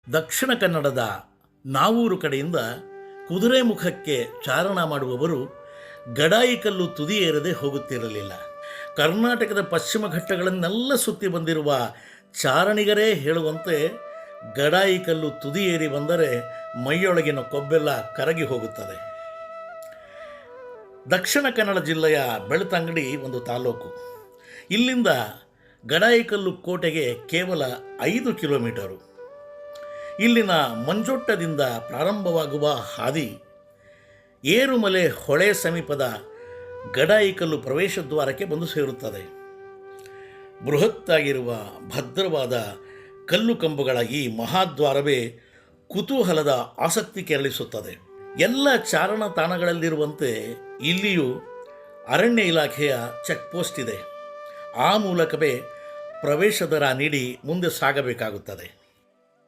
ದಕ್ಷಿಣ ಕನ್ನಡದ ನಾವೂರು ಕಡೆಯಿಂದ ಕುದುರೆಮುಖಕ್ಕೆ ಚಾರಣ ಮಾಡುವವರು ಗಡಾಯಿಕಲ್ಲು ತುದಿಯೇರದೆ ಹೋಗುತ್ತಿರಲಿಲ್ಲ. ಕರ್ನಾಟಕದ ಪಶ್ಚಿಮ ಘಟ್ಟಗಳನ್ನೆಲ್ಲ ಸುತ್ತಿ ಬಂದಿರುವ ಚಾರಣಿಗರೇ ಹೇಳುವಂತೆ ಗಡಾಯಿಕಲ್ಲು ತುದಿಯೇರಿ ಬಂದರೆ ಮೈಯೊಳಗಿನ ಕೊಬ್ಬೆಲ್ಲ ಕರಗಿ ಹೋಗುತ್ತದೆ. ದಕ್ಷಿಣ ಕನ್ನಡ ಜಿಲ್ಲೆಯ ಬೆಳ್ತಂಗಡಿ ಒಂದು ತಾಲೂಕು. ಇಲ್ಲಿಂದ ಗಡಾಯಿಕಲ್ಲು ಕೋಟೆಗೆ ಕೇವಲ 5 ಕಿಲೋಮೀಟರು. ಇಲ್ಲಿನ ಮಂಜೊಟ್ಟದಿಂದ ಪ್ರಾರಂಭವಾಗುವ ಹಾದಿ ಏರುಮಲೆ ಹೊಳೆ ಸಮೀಪದ ಗಡಾಯಿಕಲ್ಲು ಪ್ರವೇಶ ದ್ವಾರಕ್ಕೆ ಬಂದು ಸೇರುತ್ತದೆ. ಬೃಹತ್ತಾಗಿರುವ ಭದ್ರವಾದ ಕಲ್ಲು ಕಂಬಗಳ ಈ ಮಹಾದ್ವಾರವೇ ಕುತೂಹಲದ ಆಸಕ್ತಿ ಕೆರಳಿಸುತ್ತದೆ. ಎಲ್ಲ ಚಾರಣ ತಾಣಗಳಲ್ಲಿರುವಂತೆ ಇಲ್ಲಿಯೂ ಅರಣ್ಯ ಇಲಾಖೆಯ ಚೆಕ್ ಪೋಸ್ಟ್ ಇದೆ. ಆ ಮೂಲಕವೇ ಪ್ರವೇಶ ದರ ನೀಡಿ ಮುಂದೆ ಸಾಗಬೇಕಾಗುತ್ತದೆ.